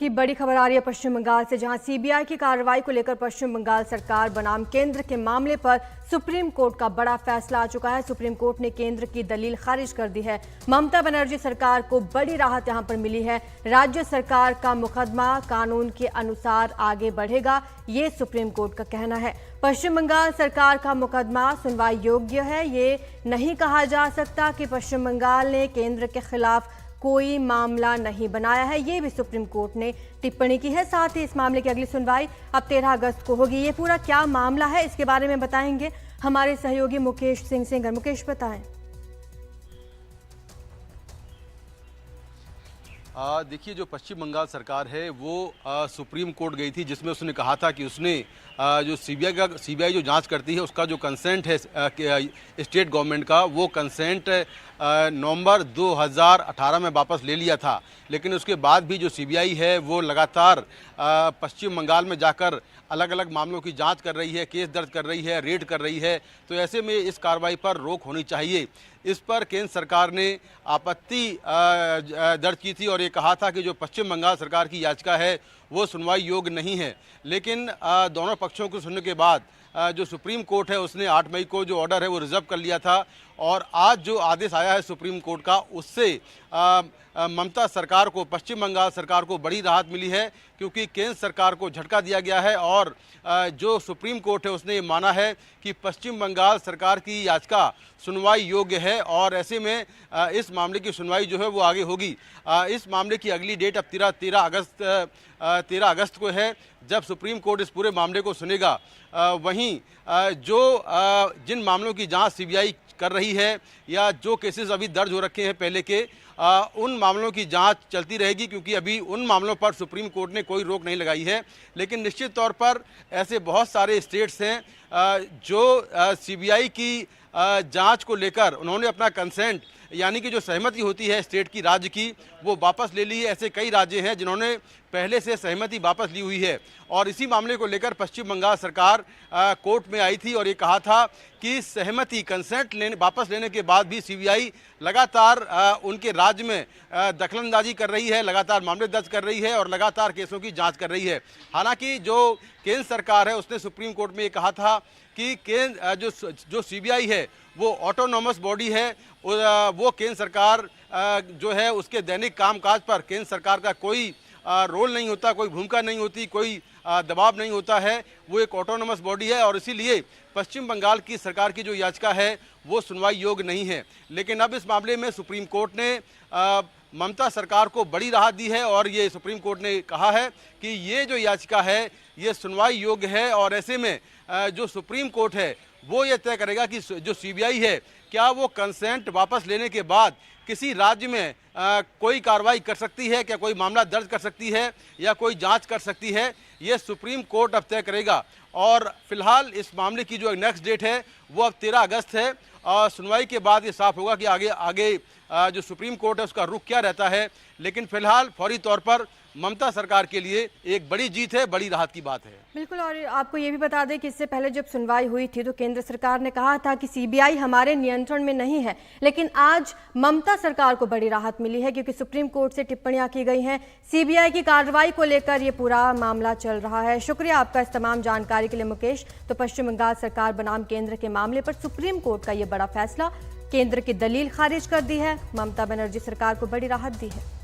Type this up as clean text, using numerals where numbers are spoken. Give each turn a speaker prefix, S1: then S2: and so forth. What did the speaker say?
S1: की बड़ी खबर आ रही है पश्चिम बंगाल से, जहां सीबीआई की कार्रवाई को लेकर पश्चिम बंगाल सरकार बनाम केंद्र के मामले पर सुप्रीम कोर्ट का बड़ा फैसला आ चुका है। सुप्रीम कोर्ट ने केंद्र की दलील खारिज कर दी है। ममता बनर्जी सरकार को बड़ी राहत यहां पर मिली है। राज्य सरकार का मुकदमा कानून के अनुसार आगे बढ़ेगा, ये सुप्रीम कोर्ट का कहना है। पश्चिम बंगाल सरकार का मुकदमा सुनवाई योग्य है। ये नहीं कहा जा सकता कि पश्चिम बंगाल ने केंद्र के खिलाफ कोई मामला नहीं बनाया है, ये भी सुप्रीम कोर्ट ने टिप्पणी की है। साथ ही इस मामले की अगली सुनवाई अब 13 अगस्त को होगी। ये पूरा क्या मामला है, इसके बारे में बताएंगे हमारे सहयोगी मुकेश सिंह सेंगर। मुकेश, बताएं।
S2: देखिए, जो पश्चिम बंगाल सरकार है वो सुप्रीम कोर्ट गई थी, जिसमें उसने कहा था कि उसने जो सीबीआई जो जांच करती है उसका जो कंसेंट है स्टेट गवर्नमेंट का, वो कंसेंट नवंबर 2018 में वापस ले लिया था। लेकिन उसके बाद भी जो सीबीआई है वो लगातार पश्चिम बंगाल में जाकर अलग अलग मामलों की जांच कर रही है, केस दर्ज कर रही है, रेड कर रही है। तो ऐसे में इस कार्रवाई पर रोक होनी चाहिए। इस पर केंद्र सरकार ने आपत्ति दर्ज की थी और ये कहा था कि जो पश्चिम बंगाल सरकार की याचिका है वो सुनवाई योग्य नहीं है। लेकिन दोनों पक्षों को सुनने के बाद जो सुप्रीम कोर्ट है उसने 8 मई को जो ऑर्डर है वो रिजर्व कर लिया था और आज जो आदेश आया है सुप्रीम कोर्ट का, उससे ममता सरकार को, पश्चिम बंगाल सरकार को बड़ी राहत मिली है, क्योंकि केंद्र सरकार को झटका दिया गया है और जो सुप्रीम कोर्ट है उसने ये माना है कि पश्चिम बंगाल सरकार की याचिका सुनवाई योग्य है और ऐसे में इस मामले की सुनवाई जो है वो आगे होगी। इस मामले की अगली डेट अब 13 अगस्त को है, जब सुप्रीम कोर्ट इस पूरे मामले को सुनेगा। वहीं जिन मामलों की जांच सीबीआई कर रही है या जो केसेस अभी दर्ज हो रखे हैं पहले के, उन मामलों की जांच चलती रहेगी, क्योंकि अभी उन मामलों पर सुप्रीम कोर्ट ने कोई रोक नहीं लगाई है। लेकिन निश्चित तौर पर ऐसे बहुत सारे स्टेट्स हैं जो सीबीआई की जांच को लेकर उन्होंने अपना कंसेंट, यानी कि जो सहमति होती है स्टेट की, राज्य की, वो वापस ले ली है। ऐसे कई राज्य हैं जिन्होंने पहले से सहमति वापस ली हुई है और इसी मामले को लेकर पश्चिम बंगाल सरकार कोर्ट में आई थी और ये कहा था कि सहमति, कंसेंट वापस लेने के बाद भी सीबीआई लगातार उनके राज्य में दखलंदाजी कर रही है, लगातार मामले दर्ज कर रही है और लगातार केसों की जांच कर रही है। हालांकि जो केंद्र सरकार है उसने सुप्रीम कोर्ट में ये कहा था कि जो सीबीआई है वो ऑटोनॉमस बॉडी है, वो केंद्र सरकार जो है उसके दैनिक कामकाज पर केंद्र सरकार का कोई रोल नहीं होता, कोई भूमिका नहीं होती, कोई दबाव नहीं होता है। वो एक ऑटोनॉमस बॉडी है और इसीलिए पश्चिम बंगाल की सरकार की जो याचिका है वो सुनवाई योग्य नहीं है। लेकिन अब इस मामले में सुप्रीम कोर्ट ने ममता सरकार को बड़ी राहत दी है और ये सुप्रीम कोर्ट ने कहा है कि ये जो याचिका है ये सुनवाई योग्य है और ऐसे में जो सुप्रीम कोर्ट है वो ये तय करेगा कि जो सीबीआई है क्या वो कंसेंट वापस लेने के बाद किसी राज्य में कोई कार्रवाई कर सकती है, क्या कोई मामला दर्ज कर सकती है या कोई जांच कर सकती है, ये सुप्रीम कोर्ट अब तय करेगा। और फिलहाल इस मामले की जो नेक्स्ट डेट है वो अब 13 अगस्त है और सुनवाई के बाद ये साफ होगा कि आगे जो सुप्रीम कोर्ट है उसका रुख क्या रहता है। लेकिन फिलहाल फौरी तौर पर ममता सरकार के लिए एक बड़ी जीत है, बड़ी राहत की बात है।
S1: बिल्कुल, और आपको ये भी बता दें कि इससे पहले जब सुनवाई हुई थी तो केंद्र सरकार ने कहा था कि सीबीआई हमारे नियंत्रण में नहीं है, लेकिन आज ममता सरकार को बड़ी राहत मिली है क्योंकि सुप्रीम कोर्ट से टिप्पणियां की गई हैं। सीबीआई की कार्रवाई को लेकर ये पूरा मामला चल रहा है। शुक्रिया आपका इस तमाम जानकारी के लिए मुकेश। तो पश्चिम बंगाल सरकार बनाम केंद्र के मामले पर सुप्रीम कोर्ट का ये बड़ा फैसला, केंद्र की दलील खारिज कर दी है, ममता बनर्जी सरकार को बड़ी राहत दी है।